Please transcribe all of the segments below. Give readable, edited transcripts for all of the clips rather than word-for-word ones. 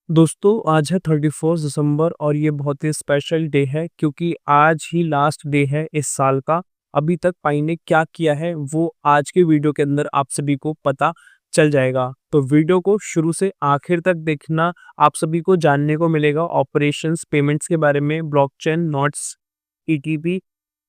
दोस्तों आज है 31 दिसंबर और ये बहुत ही स्पेशल डे है क्योंकि आज ही लास्ट डे है इस साल का। अभी तक पाई ने क्या किया है वो आज के वीडियो के अंदर आप सभी को पता चल जाएगा। तो वीडियो को शुरू से आखिर तक देखना, आप सभी को जानने को मिलेगा ऑपरेशंस, पेमेंट्स के बारे में, ब्लॉकचेन, नोट्स, ईटीपी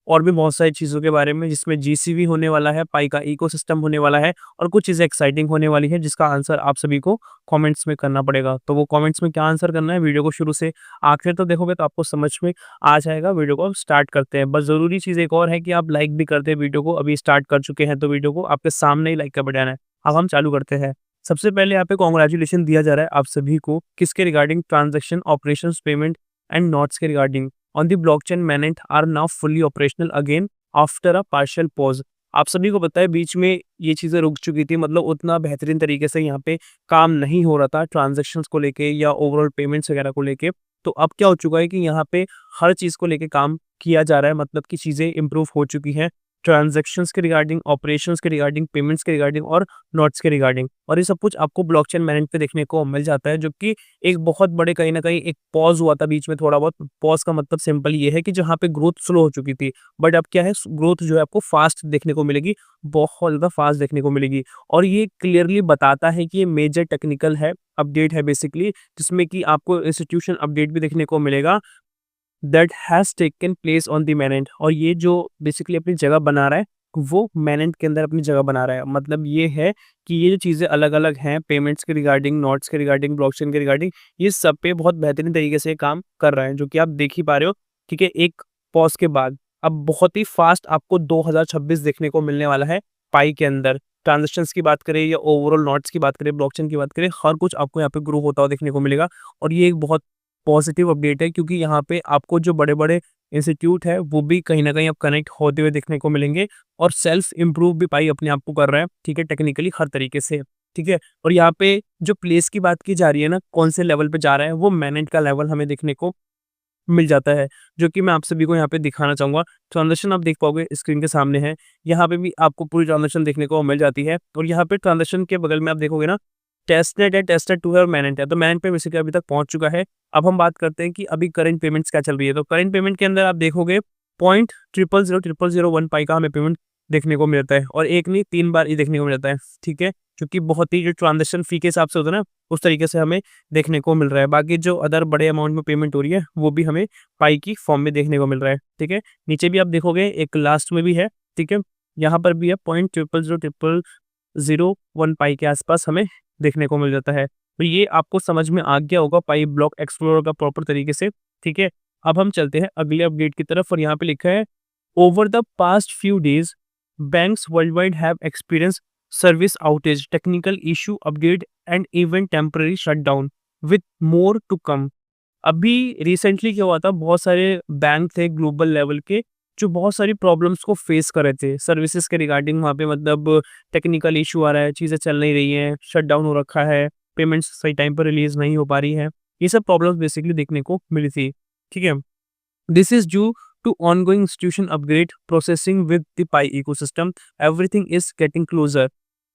और भी बहुत सारी चीज़ों के बारे में, जिसमें जीसीवी होने वाला है, पाई का इकोसिस्टम होने वाला है और कुछ चीज़ें एक्साइटिंग होने वाली है जिसका आंसर आप सभी को कमेंट्स में करना पड़ेगा। तो वो कमेंट्स में क्या आंसर करना है, वीडियो को शुरू से आखिर तक देखोगे तो आपको समझ में आ जाएगा। वीडियो को अब स्टार्ट करते हैं। बस ज़रूरी चीज़ एक और है कि आप लाइक भी कर दें वीडियो को। अभी स्टार्ट कर चुके हैं तो वीडियो को आपके सामने ही लाइक का बटन है। अब हम चालू करते हैं। सबसे पहले यहाँ पे कांग्रेचुलेशन दिया जा रहा है आप सभी को, किसके regarding? Transaction, operations, payment and notes के regarding on the blockchain mainnet are now fully operational again after a partial pause. आप सभी को पता है बीच में ये चीज़ें रुक चुकी थी, मतलब उतना बेहतरीन तरीके से यहाँ पे काम नहीं हो रहा था ट्रांजैक्शंस को लेके या ओवरऑल पेमेंट्स वगैरह को लेके। तो अब क्या हो चुका है कि यहाँ पे हर चीज़ को लेके काम किया जा रहा है, मतलब कि चीज़ें इंप्रूव हो चुकी हैं ट्रांजैक्शंस के रिगार्डिंग, ऑपरेशंस के रिगार्डिंग, पेमेंट्स के रिगार्डिंग और नोट्स के रिगार्डिंग। और ये सब कुछ आपको ब्लॉकचेन mainnet पे देखने को मिल जाता है, जो कि एक बहुत बड़े कहीं न कहीं एक पॉज़ हुआ था बीच में थोड़ा बहुत। पॉज़ का मतलब सिंपल ये है कि जहाँ पे ग्रोथ स्लो हो चुकी थी, बट अब क्या है, ग्रोथ जो है आपको फास्ट देखने को मिलेगी, बहुत ज़्यादा फास्ट देखने को मिलेगी। और ये क्लियरली बताता है कि ये मेजर टेक्निकल है, अपडेट है बेसिकली, जिसमें कि आपको इंस्टीट्यूशन अपडेट भी देखने को मिलेगा that has taken place on the mainnet। और ये जो बेसिकली अपनी जगह बना रहा है, वो mainnet के अंदर अपनी जगह बना रहा है। मतलब ये है कि ये जो चीज़ें अलग-अलग हैं, पेमेंट्स के रिगार्डिंग, नोट्स के रिगार्डिंग, ब्लॉकचेन के रिगार्डिंग, ये सब पे बहुत बेहतरीन तरीके से काम कर रहा है, जो कि आप देख ही पा रहे हो। ठीक है, एक पॉज़ के बाद अब बहुत ही फास्ट आपको 2026 देखने को मिलने वाला है पाई के अंदर। ट्रांज़ैक्शंस की बात करें या ओवरऑल नोट्स की बात करें, ब्लॉकचेन की बात करें, हर कुछ आपको यहाँ पे ग्रो होता हुआ देखने को मिलेगा। और ये एक बहुत पॉजिटिव अपडेट है क्योंकि यहाँ पे आपको जो बड़े-बड़े इंस्टीट्यूट है वो भी कहीं न कहीं अब कनेक्ट होते हुए देखने को मिलेंगे और सेल्फ इम्प्रूव भी पाई अपने आप को कर रहा है, ठीक है, टेक्निकली हर तरीके से, ठीक है। और यहाँ पे जो प्लेस की बात की जा रही है ना, कौन से लेवल पे जा रहा है, वो mainnet का लेवल हमें देखने को मिल जाता है, जो कि मैं आप सभी को यहाँ पे दिखाना चाहूँगा। ट्रांज़ैक्शन आप देख पाओगे स्क्रीन के सामने है, यहाँ पे भी आपको पूरी ट्रांज़ैक्शन देखने को मिल जाती है। और यहाँ पे ट्रांज़ैक्शन के बगल में आप देखोगे ना, टेस्टनेट है, टेस्टनेट 2 है और mainnet है। तो mainnet पे बेसिकली अभी तक पहुँच चुका है। अब हम बात करते हैं कि अभी करंट पेमेंट्स क्या चल रही है। तो करंट पेमेंट के अंदर आप देखोगे 0.000001 पाई का हमें पेमेंट देखने को मिलता है और एक नहीं 3 बार ये देखने को मिलता है, ठीक है? क्योंकि बहुत ही जो ट्रांज़ैक्शन फ़ी के हिसाब से होता है ना, उस तरीके से हमें देखने को मिल रहा है। बाकी जो अदर बड़े अमाउंट में पेमेंट हो रही है, वो भी हमें पाई की फॉर्म में देखने को मिल रहा है, ठीक है? नीचे भी आप देखोगे एक लास्ट में भी है, ठीक है? यहाँ पर भी है 0.000001 पाई के आसपास हमें देखने को मिल जाता है। तो ये आपको समझ में आ गया होगा पाई ब्लॉक एक्सप्लोरर का प्रॉपर तरीके से, ठीक है? अब हम चलते हैं अगले अपडेट की तरफ और यहाँ पे लिखा है, over the past few days banks worldwide have experienced service outage, technical issue update and even temporary shutdown with more to come। अभी रिसेंटली क्या हुआ था, बहुत सारे बैंक थे ग्लोबल लेवल के जो बहुत सारी प्रॉब्लम्स को फेस कर रहे थे सर्विसेज के रिगार्डिंग। वहाँ पे मतलब टेक्निकल इशू आ रहा है, चीज़ें चल नहीं रही हैं, शट डाउन हो रखा है, पेमेंट्स सही टाइम पर रिलीज नहीं हो पा रही है। ये सब प्रॉब्लम्स बेसिकली देखने को मिली थी, ठीक है। This is due to ongoing institution upgrade processing with the Pi ecosystem. Everything is getting closer।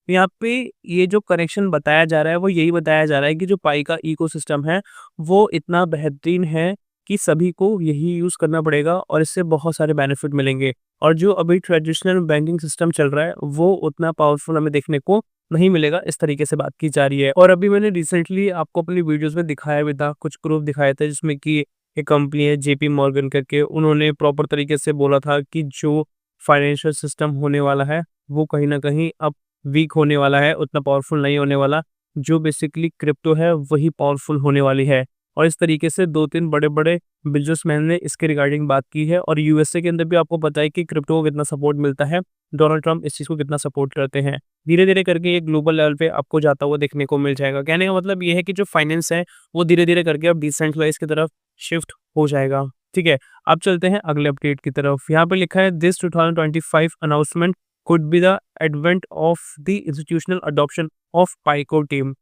यहाँ पे ये जो कनेक्शन बताया जा रहा है वो यही बताया जा रहा है कि जो पाई का इकोसिस्टम है वो इतना बेहतरीन है कि सभी को यही यूज़ करना पड़ेगा और इससे बहुत सारे बेनिफिट मिलेंगे। और जो अभी ट्रेडिशनल बैंकिंग सिस्टम चल रहा है वो उतना पावरफुल हमें देखने को नहीं मिलेगा, इस तरीके से बात की जा रही है। और अभी मैंने रिसेंटली आपको अपनी वीडियोस में दिखाया भी था, कुछ प्रूफ दिखाए थे, जिसमें कि एक कंपनी है जेपी मॉर्गन करके, उन्होंने प्रॉपर तरीके से बोला था कि जो फाइनेंशियल सिस्टम होने वाला है वो कहीं न कहीं अब वीक होने वाला है, उतना पावरफुल नहीं होने वाला। जो बेसिकली क्रिप्टो है वही पावरफुल होने वाली है। और इस तरीके से 2-3 बड़े-बड़े बिज़नेसमैन ने इसके रिगार्डिंग बात की है। और यूएसए के अंदर भी आपको पता है कि क्रिप्टो को कितना सपोर्ट मिलता है, डोनाल्ड ट्रम्प इस चीज़ को कितना सपोर्ट करते हैं। धीरे-धीरे करके ये ग्लोबल लेवल पे आपको जाता हुआ देखने को मिल जाएगा। कहने का मतलब ये है कि जो फाइनेंस है वो धीरे-धीरे करके अब डिसेंट्रलाइज़ की तरफ शिफ्ट हो जाएगा, ठीक है। अब चलते हैं अगले अपडेट की तरफ। यहाँ पे लिखा है, this 2025 announcement could be the advent of the institutional adoption of PICO team।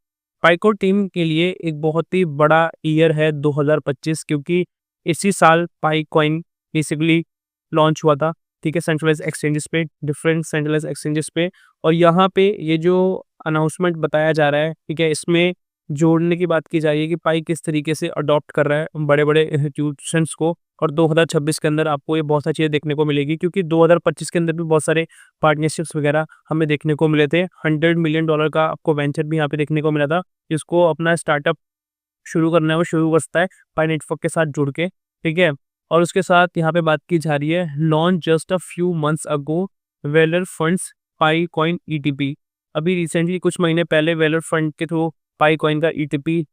PICO team के लिए एक बहुत ही बड़ा ईयर है 2025, क्योंकि इसी साल पाई कॉइन बेसिकली लॉन्च हुआ था, ठीक है, सेंट्रलाइज एक्सचेंजेस पे, डिफरेंट सेंट्रलाइज एक्सचेंजेस पे। और यहाँ पे ये जो अनाउंसमेंट बताया जा रहा है, ठीक है, इसमें जोड़ने की बात की जा रही है कि पाई किस तरीके से अडॉप्ट कर रहा है बड़े-बड़े इंस्टीट्यूशंस को, और 2026 के अंदर आपको ये बहुत सारी चीज़ें देखने को मिलेगी, क्योंकि 2025 के अंदर भी बहुत सारे पार्टनरशिप्स वगैरह हमें देखने को मिले थे। $100 मिलियन का आपको वेंचर भी यहाँ पे देखने को मिला था, जिसको अपना स्टार्टअप शुरू करना है वो शुरू करता है पाई नेटवर्क के साथ जुड़ के, ठीक है? और उसके साथ यहाँ पे बात की जा रही है launch just a few months ago Valour funds Pi coin ETP. अभी रिसेंटली कुछ महीने पहले वेलर फंड के थ्रू पाई कॉइन का ईटीपी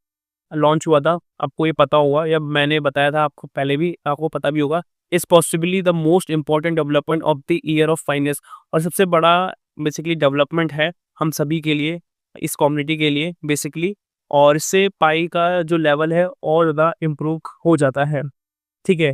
लॉन्च हुआ था। आपको ये पता होगा या मैंने बताया था आपको पहले भी, आपको पता भी होगा। Is possibly the most important development of the year of finance, और सबसे बड़ा बेसिकली डेवलपमेंट है हम सभी के लिए, इस कम्युनिटी के लिए बेसिकली। और इससे पाई का जो लेवल है और ज़्यादा इम्प्रूव हो जाता है, ठीक है?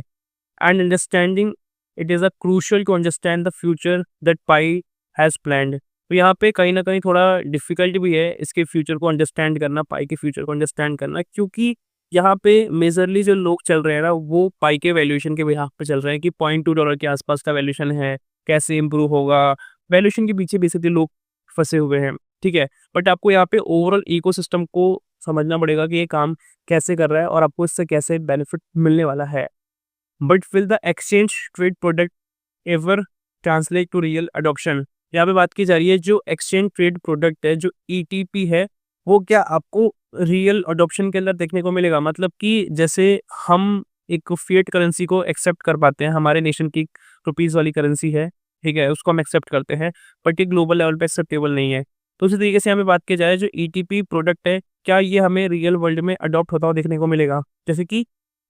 And understanding it is a crucial to understand the future that Pi has planned. तो यहाँ पे कहीं न कहीं थोड़ा डिफ़िकल्ट भी है इसके फ्यूचर को अंडरस्टैंड करना, पाई के फ्यूचर को अंडरस्टैंड करना, क्योंकि यहाँ पे मेजरली जो लोग चल रहे हैं ना, वो पाई के वैल्यूएशन के बिहाफ पे चल रहे हैं कि $0.2 के आसपास का वैल्यूएशन है, कैसे इम्प्रूव होगा? वैल्यूएशन के पीछे बेसिकली लोग फँसे हुए हैं, ठीक है? बट आपको यहाँ पे ओवरऑल इकोसिस्टम को समझना पड़ेगा कि ये काम कैसे कर रहा है और आपको इससे कैसे बेनिफिट मिलने वाला है। But will the exchange trade product ever translate to real adoption? यहाँ पे बात की जा रही है जो एक्सचेंज ट्रेड प्रोडक्ट है, जो ईटीपी है, वो क्या आपको रियल अडॉप्शन के अंदर देखने को मिलेगा? मतलब कि जैसे हम एक फिएट करेंसी को एक्सेप्ट कर पाते हैं, हमारे नेशन की रुपीज़ वाली करेंसी है, ठीक है? उसको हम एक्सेप्ट करते हैं, बट ये ग्लोबल लेवल पे एक्सेप्टेबल नहीं है। तो उसी तरीके से यहाँ पे बात की जाए जो ईटीपी प्रोडक्ट है, क्या ये हमें रियल वर्ल्ड में अडॉप्ट होता हुआ देखने को मिलेगा? जैसे कि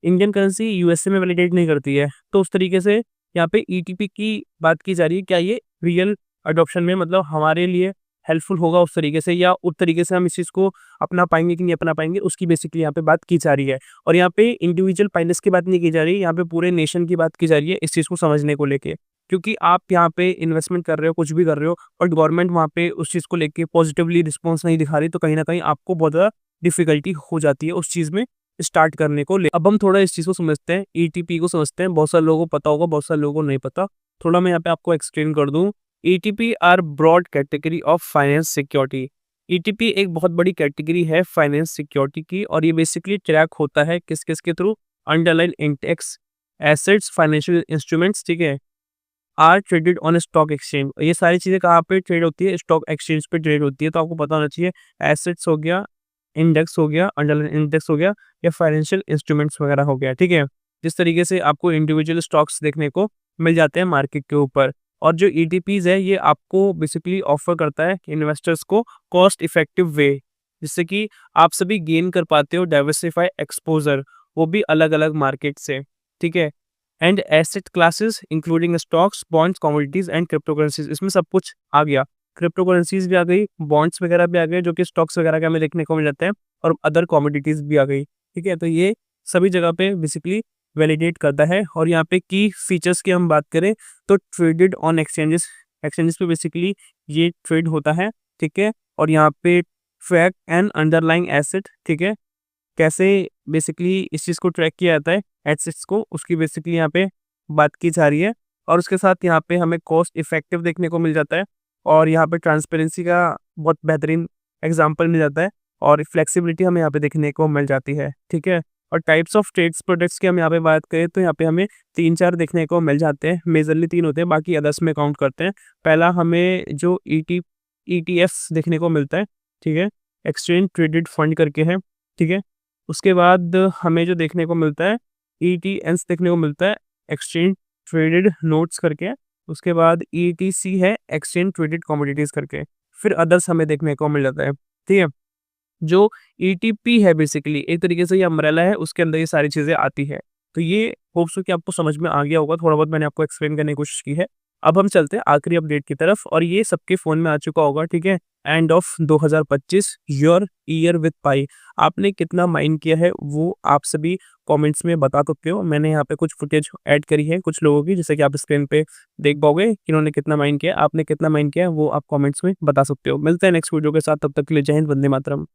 इंडियन करेंसी यूएसए में वैलिडेट नहीं करती है, तो उस तरीके से यहाँ पे ईटीपी की बात की जा रही है, क्या ये रियल अडॉप्शन में मतलब हमारे लिए हेल्पफुल होगा उस तरीके से, या उस तरीके से हम इस चीज़ को अपना पाएँगे कि नहीं अपना पाएँगे, उसकी बेसिकली यहाँ पे बात की जा रही है। और यहाँ पे इंडिविजुअल फाइनेंस की बात नहीं की जा रही है, यहाँ पे पूरे नेशन की बात की जा रही है इस चीज़ को समझने को लेके। क्योंकि आप यहाँ पे इन्वेस्टमेंट कर रहे हो, कुछ भी कर रहे हो, और गवर्नमेंट वहाँ पे उस चीज़ को लेके पॉजिटिवली रिस्पॉन्स नहीं दिखा रही, तो कहीं न कहीं आपको बहुत ज़्यादा डिफ़िकल्टी हो जाती है उस चीज़ में स्टार्ट करने को ले। अब हम थोड़ा इस चीज़ को समझते हैं, ईटीपी को समझते हैं। बहुत सारे लोगों को पता होगा, बहुत सारे लोगों को नहीं पता। थोड़ा मैं यहाँ पे आपको एक्सप्लेन कर दूँ। ETP are broad category of finance security. ETP एक बहुत बड़ी कैटेगरी है फाइनेंस सिक्योरिटी की, और ये बेसिकली ट्रैक होता है किस-किस के थ्रू? Underline index assets, financial instruments, ठीक है? Are traded on stock exchange. ये सारी चीज़ें कहाँ पे ट्रेड होती है? स्टॉक एक्सचेंज पे ट्रेड होती है। तो आपको पता होना चाहिए एसेट्स हो गया, इंडेक्स हो गया, अंडरलाइन इंडेक्स हो गया, या फाइनेंशियल इंस्ट्रूमेंट्स वगैरह हो गया, ठीक है? जिस तरीके से आपको इंडिविजुअल स्टॉक्स देखने को मिल जाते हैं मार्केट के ऊपर। और जो ईटीपीज़ है, ये आपको बेसिकली ऑफ़र करता है इन्वेस्टर्स को कॉस्ट इफेक्टिव वे, जिससे कि आप सभी गेन कर पाते हो डाइवर्सिफाई एक्सपोज़र, वो भी अलग-अलग मार्केट से, ठीक है? And asset classes including stocks, bonds, commodities and crypto currencies, इसमें सब कुछ आ गया। क्रिप्टो करेंसीज़ भी आ गई, बॉन्ड्स वगैरह भी आ गए, जो कि स्टॉक्स वगैरह के हमें देखने को मिल जाते हैं, और अदर कमोडिटीज़ भी आ गई, ठीक है? तो ये सभी जगह पे बेसिकली वैलिडेट करता है। और यहाँ पे की फीचर्स की हम बात करें तो ट्रेडेड ऑन एक्सचेंजेस, एक्सचेंजेस पे बेसिकली ये ट्रेड होता है, ठीक है? और यहाँ पे ट्रैक एंड अंडरलाइंग एसेट, ठीक है? कैसे बेसिकली इस चीज़ को ट्रैक किया जाता है एसेट्स को, उसकी बेसिकली यहाँ पे बात की जा रही है। और उसके साथ यहाँ पे हमें कॉस्ट इफेक्टिव देखने को मिल जाता है, और यहाँ पे ट्रांसपेरेंसी का बहुत बेहतरीन एग्जांपल मिल जाता है, और फ्लेक्सिबिलिटी हमें यहाँ पे देखने को मिल जाती है, ठीक है? और टाइप्स ऑफ ट्रेड्स प्रोडक्ट्स की हम यहाँ पे बात करें तो यहाँ पे हमें 3-4 देखने को मिल जाते हैं, मेजरली 3 होते हैं, बाकी अदर्स में काउंट करते हैं। पहला हमें जो ईटीएफ्स देखने को मिलता है, ठीक है? एक्सचेंज ट्रेडेड फंड करके है, ठीक है? उसके बाद हमें जो देखने को मिलता है ईटीएन्स देखने को मिलता है, एक्सचेंज ट्रेडेड नोट्स करके। उसके बाद ईटीसी है, एक्सचेंज ट्रेडेड कमोडिटीज़ करके। फिर अदर्स हमें देखने को मिल जाता है, ठीक है? जो ईटीपी है बेसिकली एक तरीके से ये अम्ब्रेला है, उसके अंदर ये सारी चीज़ें आती है। तो ये होप्स सो कि आपको समझ में आ गया होगा, थोड़ा बहुत मैंने आपको एक्सप्लेन करने की कोशिश की है। अब हम चलते हैं आखिरी अपडेट की तरफ, और ये सबके फ़ोन में आ चुका होगा, ठीक है? End of 2025 your year with Pi. आपने कितना माइन किया है वो आप सभी कमेंट्स में बता सकते हो। मैंने यहाँ पे कुछ फुटेज ऐड करी है कुछ लोगों की, जैसे कि आप स्क्रीन पे देख पाओगे कि इन्होंने कितना माइन किया, आपने कितना माइन किया, वो आप कमेंट्स में बता सकते हो। मिलते हैं नेक्स्ट वीडियो के साथ, तब तक के लिए जय हिंद, वंदे मातरम।